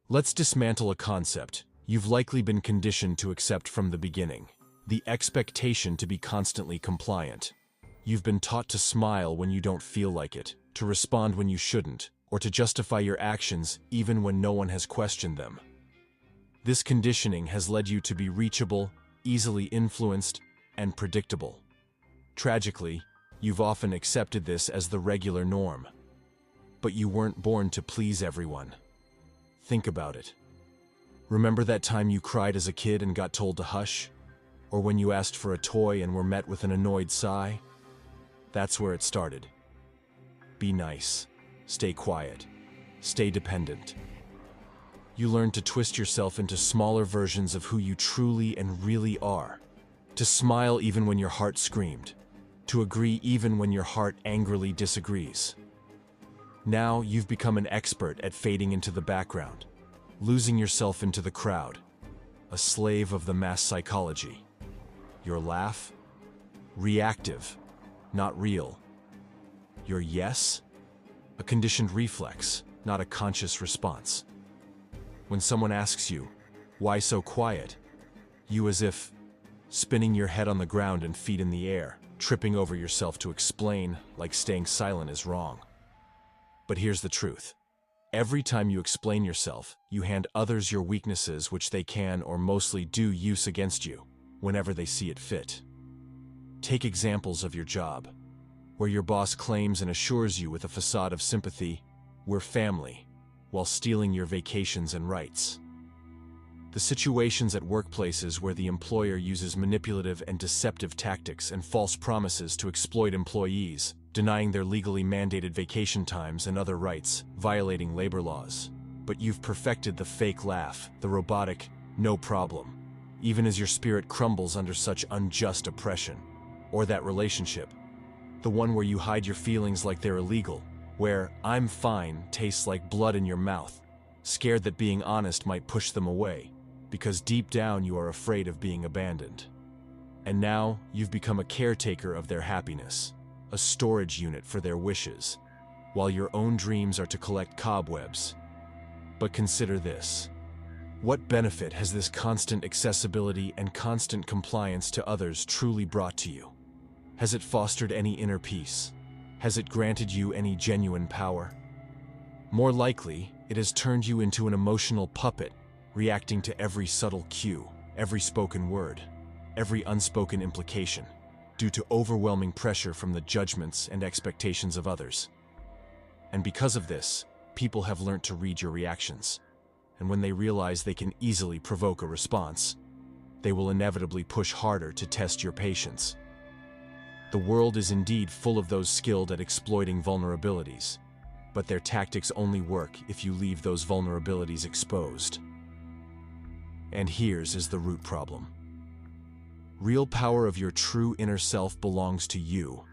Let's dismantle a concept you've likely been conditioned to accept from the beginning: the expectation to be constantly compliant. You've been taught to smile when you don't feel like it, to respond when you shouldn't, or to justify your actions even when no one has questioned them. This conditioning has led you to be reachable, easily influenced, and predictable. Tragically, you've often accepted this as the regular norm. But you weren't born to please everyone. Think about it. Remember that time you cried as a kid and got told to hush? Or when you asked for a toy and were met with an annoyed sigh? That's where it started. Be nice. Stay quiet. Stay dependent. You learned to twist yourself into smaller versions of who you truly and really are. To smile even when your heart screamed. To agree even when your heart angrily disagrees. Now you've become an expert at fading into the background, losing yourself into the crowd, a slave of the mass psychology. Your laugh? Reactive, not real. Your yes? A conditioned reflex, not a conscious response. When someone asks you, "Why so quiet?" you as if spinning your head on the ground and feet in the air, tripping over yourself to explain, like staying silent is wrong. But here's the truth. Every time you explain yourself, you hand others your weaknesses, which they can or mostly do use against you, whenever they see it fit. Take examples of your job, where your boss claims and assures you with a facade of sympathy, "We're family," while stealing your vacations and rights. The situations at workplaces where the employer uses manipulative and deceptive tactics and false promises to exploit employees, denying their legally mandated vacation times and other rights, violating labor laws. But you've perfected the fake laugh, the robotic, "no problem," even as your spirit crumbles under such unjust oppression. Or that relationship, the one where you hide your feelings like they're illegal, where "I'm fine" tastes like blood in your mouth, scared that being honest might push them away, because deep down you are afraid of being abandoned. And now you've become a caretaker of their happiness, a storage unit for their wishes, while your own dreams are to collect cobwebs. But consider this. What benefit has this constant accessibility and constant compliance to others truly brought to you? Has it fostered any inner peace? Has it granted you any genuine power? More likely, it has turned you into an emotional puppet, reacting to every subtle cue, every spoken word, every unspoken implication, due to overwhelming pressure from the judgments and expectations of others. And because of this, people have learnt to read your reactions. And when they realize they can easily provoke a response, they will inevitably push harder to test your patience. The world is indeed full of those skilled at exploiting vulnerabilities, but their tactics only work if you leave those vulnerabilities exposed. And here's the root problem. Real power of your true inner self belongs to you,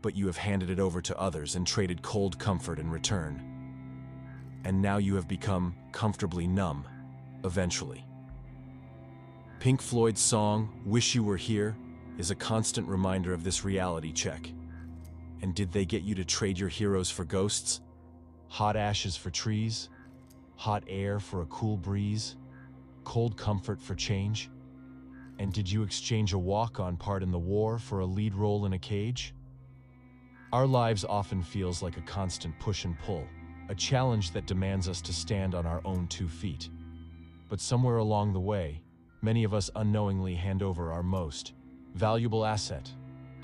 but you have handed it over to others and traded cold comfort in return. And now you have become comfortably numb, eventually. Pink Floyd's song, "Wish You Were Here," is a constant reminder of this reality check. And did they get you to trade your heroes for ghosts? Hot ashes for trees? Hot air for a cool breeze? Cold comfort for change? And did you exchange a walk-on part in the war for a lead role in a cage? Our lives often feels like a constant push and pull, a challenge that demands us to stand on our own 2 feet. But somewhere along the way, many of us unknowingly hand over our most valuable asset,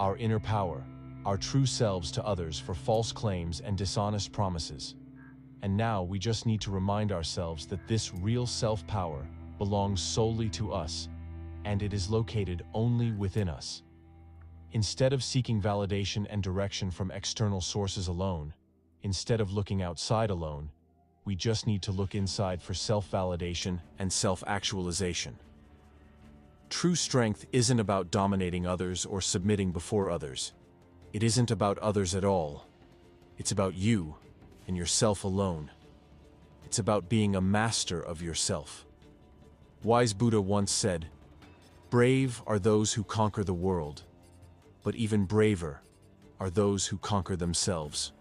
our inner power, our true selves to others for false claims and dishonest promises. And now we just need to remind ourselves that this real self-power belongs solely to us, and it is located only within us. Instead of seeking validation and direction from external sources alone, instead of looking outside alone, we just need to look inside for self-validation and self-actualization. True strength isn't about dominating others or submitting before others. It isn't about others at all. It's about you and yourself alone. It's about being a master of yourself. Wise Buddha once said, "Brave are those who conquer the world, but even braver are those who conquer themselves."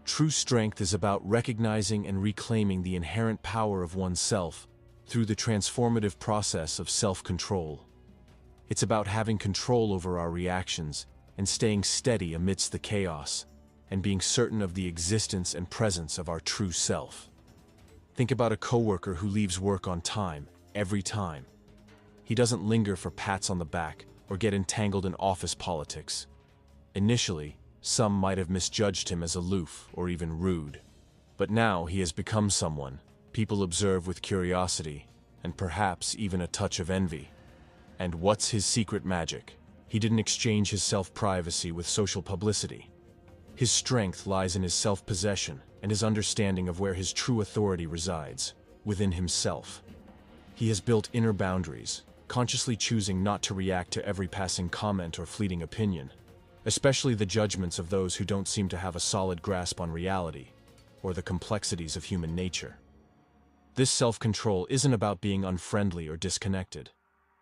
True strength is about recognizing and reclaiming the inherent power of oneself through the transformative process of self-control. It's about having control over our reactions and staying steady amidst the chaos, and being certain of the existence and presence of our true self. Think about a coworker who leaves work on time, every time. He doesn't linger for pats on the back or get entangled in office politics. Initially, some might have misjudged him as aloof or even rude. But now he has become someone people observe with curiosity and perhaps even a touch of envy. And what's his secret magic? He didn't exchange his self-privacy with social publicity. His strength lies in his self-possession and his understanding of where his true authority resides, within himself. He has built inner boundaries, consciously choosing not to react to every passing comment or fleeting opinion, especially the judgments of those who don't seem to have a solid grasp on reality or the complexities of human nature. This self-control isn't about being unfriendly or disconnected.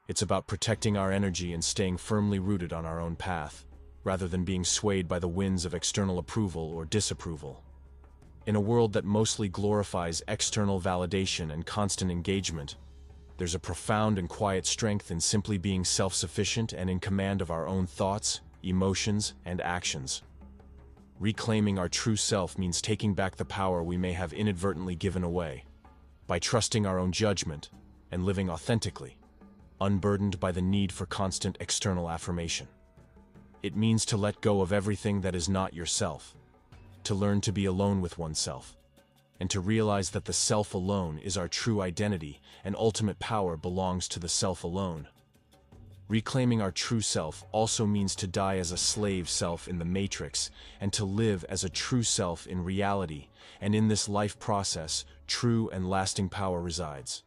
It's about protecting our energy and staying firmly rooted on our own path, rather than being swayed by the winds of external approval or disapproval. In a world that mostly glorifies external validation and constant engagement, there's a profound and quiet strength in simply being self-sufficient and in command of our own thoughts, emotions, and actions. Reclaiming our true self means taking back the power we may have inadvertently given away, by trusting our own judgment and living authentically, unburdened by the need for constant external affirmation. It means to let go of everything that is not yourself, to learn to be alone with oneself, and to realize that the self alone is our true identity and ultimate power belongs to the self alone. Reclaiming our true self also means to die as a slave self in the matrix and to live as a true self in reality, and in this life process, true and lasting power resides.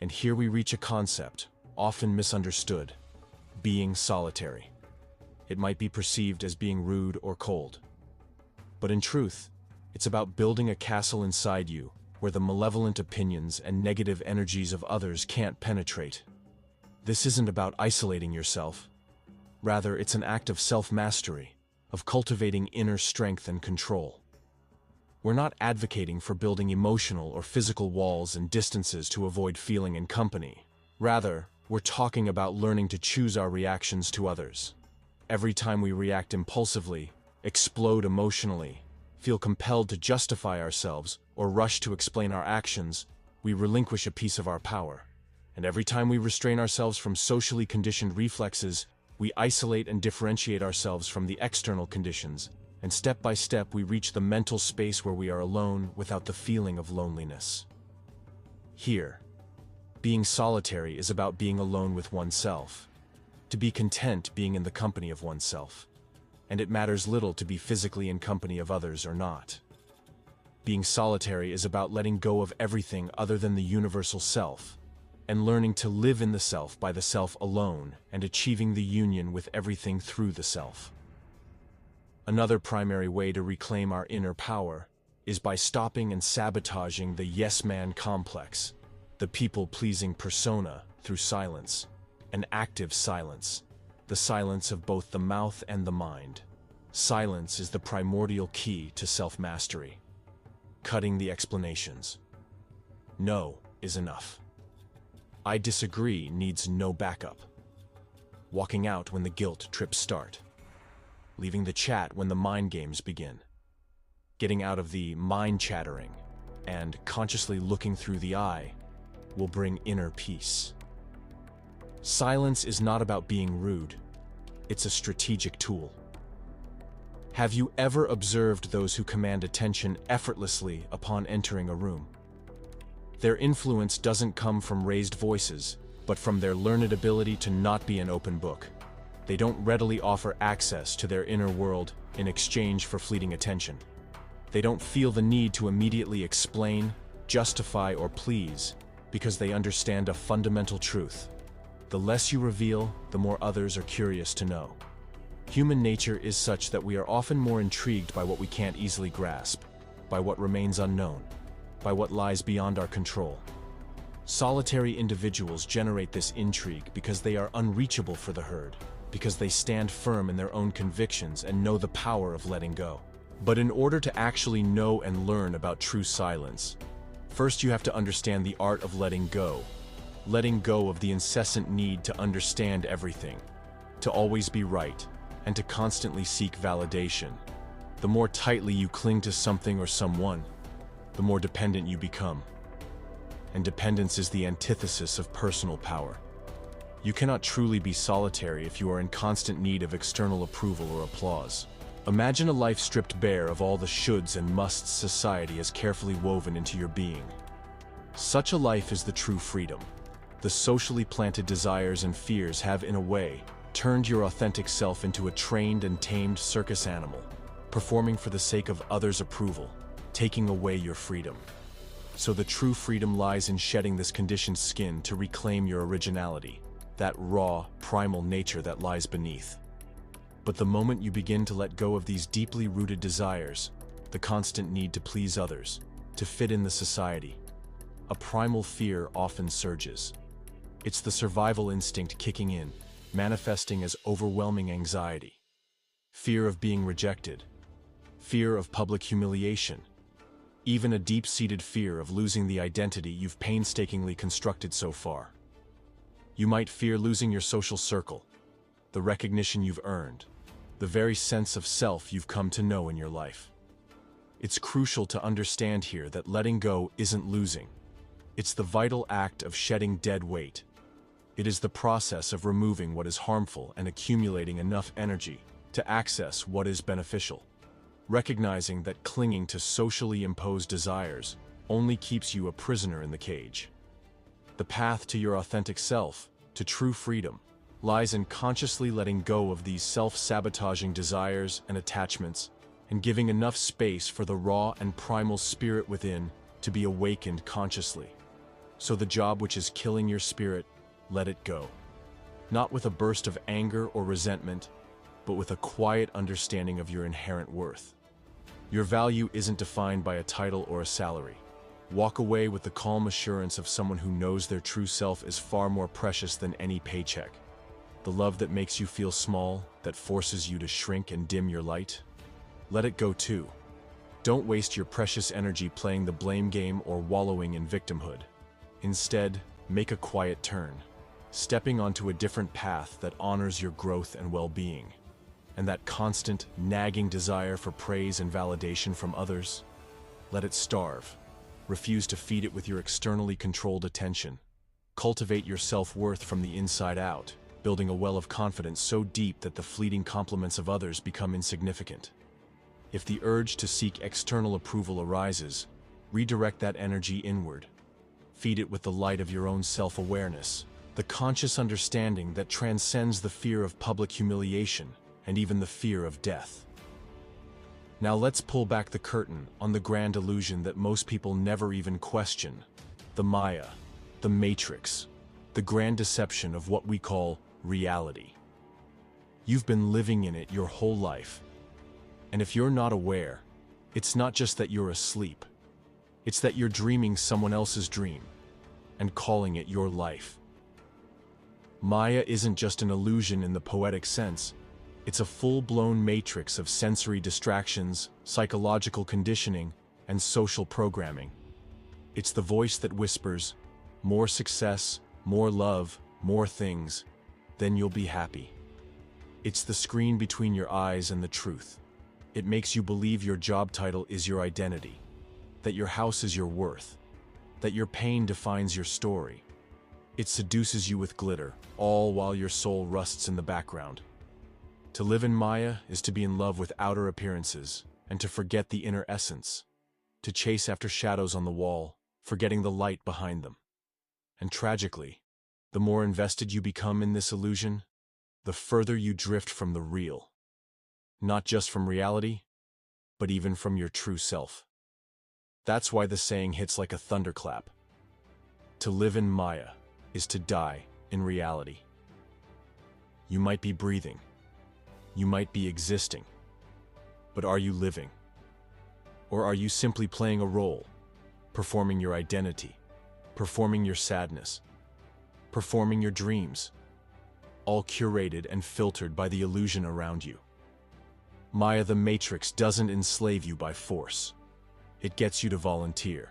And here we reach a concept, often misunderstood: being solitary. It might be perceived as being rude or cold. But in truth, it's about building a castle inside you where the malevolent opinions and negative energies of others can't penetrate. This isn't about isolating yourself. Rather, it's an act of self-mastery, of cultivating inner strength and control. We're not advocating for building emotional or physical walls and distances to avoid feeling in company. Rather, we're talking about learning to choose our reactions to others. Every time we react impulsively, explode emotionally, feel compelled to justify ourselves, or rush to explain our actions, we relinquish a piece of our power. And every time we restrain ourselves from socially conditioned reflexes, we isolate and differentiate ourselves from the external conditions, and step by step we reach the mental space where we are alone without the feeling of loneliness. Here, being solitary is about being alone with oneself, to be content being in the company of oneself, and it matters little to be physically in company of others or not. Being solitary is about letting go of everything other than the universal self, and learning to live in the self by the self alone and achieving the union with everything through the self. Another primary way to reclaim our inner power is by stopping and sabotaging the yes-man complex, the people-pleasing persona, through silence, an active silence, the silence of both the mouth and the mind. Silence is the primordial key to self-mastery. Cutting the explanations. No is enough. I disagree needs no backup. Walking out when the guilt trips start. Leaving the chat when the mind games begin. Getting out of the mind chattering and consciously looking through the eye will bring inner peace. Silence is not about being rude. It's a strategic tool. Have you ever observed those who command attention effortlessly upon entering a room? Their influence doesn't come from raised voices, but from their learned ability to not be an open book. They don't readily offer access to their inner world in exchange for fleeting attention. They don't feel the need to immediately explain, justify, or please, because they understand a fundamental truth. The less you reveal, the more others are curious to know. Human nature is such that we are often more intrigued by what we can't easily grasp, by what remains unknown, by what lies beyond our control. Solitary individuals generate this intrigue because they are unreachable for the herd, because they stand firm in their own convictions and know the power of letting go. But in order to actually know and learn about true silence, first you have to understand the art of letting go. Letting go of the incessant need to understand everything, to always be right, and to constantly seek validation. The more tightly you cling to something or someone, the more dependent you become. And dependence is the antithesis of personal power. You cannot truly be solitary if you are in constant need of external approval or applause. Imagine a life stripped bare of all the shoulds and musts society has carefully woven into your being. Such a life is the true freedom. The socially planted desires and fears have, in a way, turned your authentic self into a trained and tamed circus animal, performing for the sake of others' approval, taking away your freedom. So the true freedom lies in shedding this conditioned skin to reclaim your originality, that raw, primal nature that lies beneath. But the moment you begin to let go of these deeply rooted desires, the constant need to please others, to fit in the society, a primal fear often surges. It's the survival instinct kicking in, manifesting as overwhelming anxiety. Fear of being rejected, fear of public humiliation, even a deep-seated fear of losing the identity you've painstakingly constructed so far. You might fear losing your social circle, the recognition you've earned, the very sense of self you've come to know in your life. It's crucial to understand here that letting go isn't losing. It's the vital act of shedding dead weight. It is the process of removing what is harmful and accumulating enough energy to access what is beneficial. Recognizing that clinging to socially imposed desires only keeps you a prisoner in the cage. The path to your authentic self, to true freedom, lies in consciously letting go of these self-sabotaging desires and attachments, and giving enough space for the raw and primal spirit within to be awakened consciously. So the job which is killing your spirit, let it go. Not with a burst of anger or resentment, but with a quiet understanding of your inherent worth. Your value isn't defined by a title or a salary. Walk away with the calm assurance of someone who knows their true self is far more precious than any paycheck. The love that makes you feel small, that forces you to shrink and dim your light, let it go too. Don't waste your precious energy playing the blame game or wallowing in victimhood. Instead, make a quiet turn, stepping onto a different path that honors your growth and well-being. And that constant, nagging desire for praise and validation from others, let it starve. Refuse to feed it with your externally controlled attention. Cultivate your self-worth from the inside out, building a well of confidence so deep that the fleeting compliments of others become insignificant. If the urge to seek external approval arises, redirect that energy inward. Feed it with the light of your own self-awareness, the conscious understanding that transcends the fear of public humiliation and even the fear of death. Now let's pull back the curtain on the grand illusion that most people never even question: the Maya, the Matrix, the grand deception of what we call reality. You've been living in it your whole life. And if you're not aware, it's not just that you're asleep. It's that you're dreaming someone else's dream and calling it your life. Maya isn't just an illusion in the poetic sense. It's a full-blown matrix of sensory distractions, psychological conditioning, and social programming. It's the voice that whispers, more success, more love, more things, then you'll be happy. It's the screen between your eyes and the truth. It makes you believe your job title is your identity, that your house is your worth, that your pain defines your story. It seduces you with glitter, all while your soul rusts in the background. To live in Maya is to be in love with outer appearances and to forget the inner essence, to chase after shadows on the wall, forgetting the light behind them. And tragically, the more invested you become in this illusion, the further you drift from the real. Not just from reality, but even from your true self. That's why the saying hits like a thunderclap. To live in Maya is to die in reality. You might be breathing. You might be existing. But are you living? Or are you simply playing a role, performing your identity, performing your sadness, performing your dreams, all curated and filtered by the illusion around you? Maya the Matrix doesn't enslave you by force. It gets you to volunteer.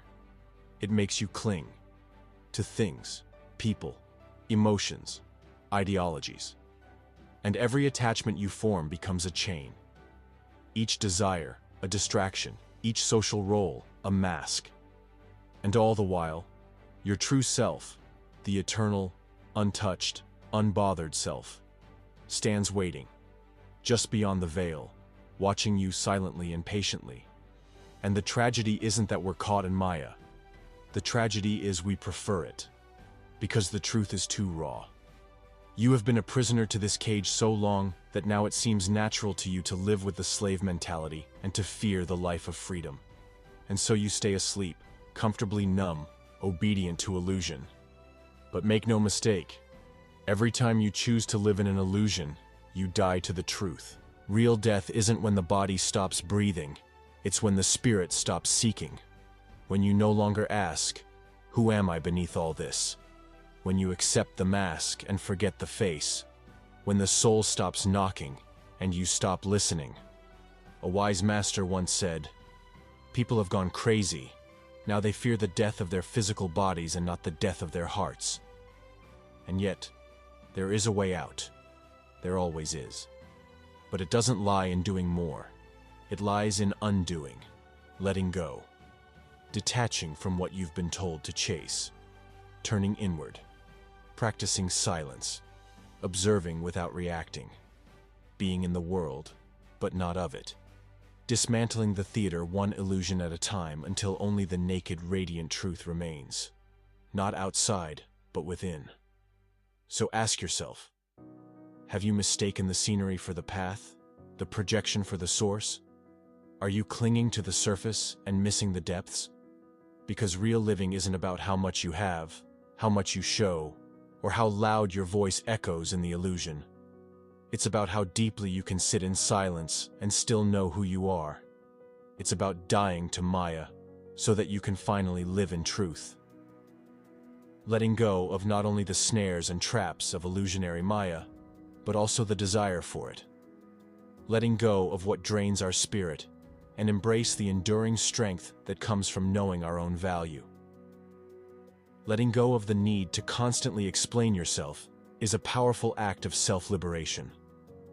It makes you cling to things, people, emotions, ideologies. And every attachment you form becomes a chain. Each desire, a distraction, each social role, a mask. And all the while, your true self, the eternal, untouched, unbothered self, stands waiting, just beyond the veil, watching you silently and patiently. And the tragedy isn't that we're caught in Maya. The tragedy is we prefer it, because the truth is too raw. You have been a prisoner to this cage so long that now it seems natural to you to live with the slave mentality and to fear the life of freedom. And so you stay asleep, comfortably numb, obedient to illusion. But make no mistake, every time you choose to live in an illusion, you die to the truth. Real death isn't when the body stops breathing, it's when the spirit stops seeking. When you no longer ask, "Who am I beneath all this?" When you accept the mask and forget the face. When the soul stops knocking and you stop listening. A wise master once said, "People have gone crazy. Now they fear the death of their physical bodies and not the death of their hearts." And yet, there is a way out. There always is. But it doesn't lie in doing more. It lies in undoing, letting go, detaching from what you've been told to chase, turning inward, practicing silence, observing without reacting, being in the world, but not of it, dismantling the theater one illusion at a time until only the naked, radiant truth remains, not outside, but within. So ask yourself, have you mistaken the scenery for the path, the projection for the source? Are you clinging to the surface and missing the depths? Because real living isn't about how much you have, how much you show, or how loud your voice echoes in the illusion. It's about how deeply you can sit in silence and still know who you are. It's about dying to Maya so that you can finally live in truth. Letting go of not only the snares and traps of illusionary Maya, but also the desire for it. Letting go of what drains our spirit and embrace the enduring strength that comes from knowing our own value. Letting go of the need to constantly explain yourself is a powerful act of self-liberation.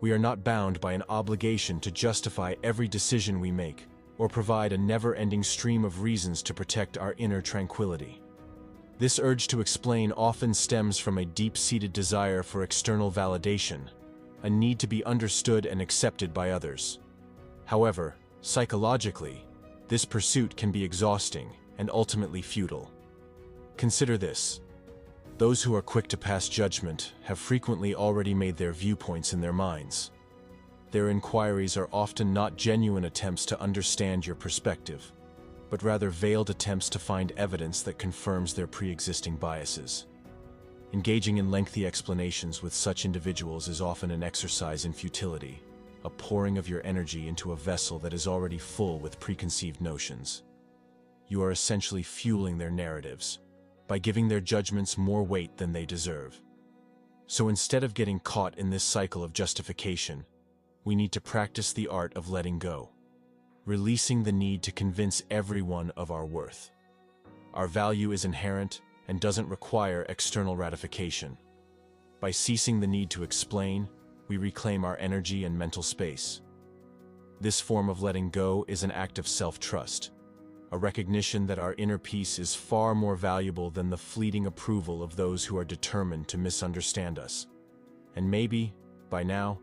We are not bound by an obligation to justify every decision we make or provide a never-ending stream of reasons to protect our inner tranquility. This urge to explain often stems from a deep-seated desire for external validation, a need to be understood and accepted by others. However, psychologically, this pursuit can be exhausting and ultimately futile. Consider this. Those who are quick to pass judgment have frequently already made their viewpoints in their minds. Their inquiries are often not genuine attempts to understand your perspective, but rather veiled attempts to find evidence that confirms their pre-existing biases. Engaging in lengthy explanations with such individuals is often an exercise in futility, a pouring of your energy into a vessel that is already full with preconceived notions. You are essentially fueling their narratives by giving their judgments more weight than they deserve. So instead of getting caught in this cycle of justification, we need to practice the art of letting go, releasing the need to convince everyone of our worth. Our value is inherent and doesn't require external ratification. By ceasing the need to explain, we reclaim our energy and mental space. This form of letting go is an act of self-trust, a recognition that our inner peace is far more valuable than the fleeting approval of those who are determined to misunderstand us. And maybe, by now,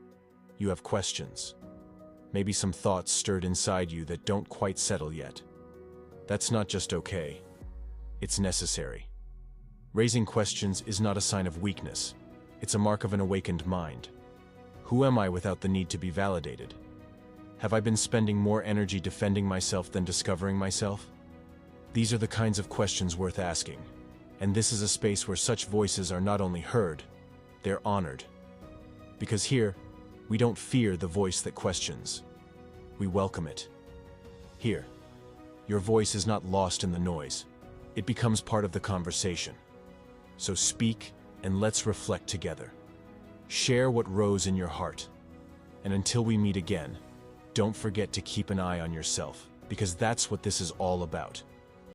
you have questions. Maybe some thoughts stirred inside you that don't quite settle yet. That's not just okay. It's necessary. Raising questions is not a sign of weakness. It's a mark of an awakened mind. Who am I without the need to be validated? Have I been spending more energy defending myself than discovering myself? These are the kinds of questions worth asking. And this is a space where such voices are not only heard, they're honored. Because here, we don't fear the voice that questions. We welcome it. Here, your voice is not lost in the noise. It becomes part of the conversation. So speak and let's reflect together. Share what rose in your heart. And until we meet again, don't forget to keep an eye on yourself, because that's what this is all about.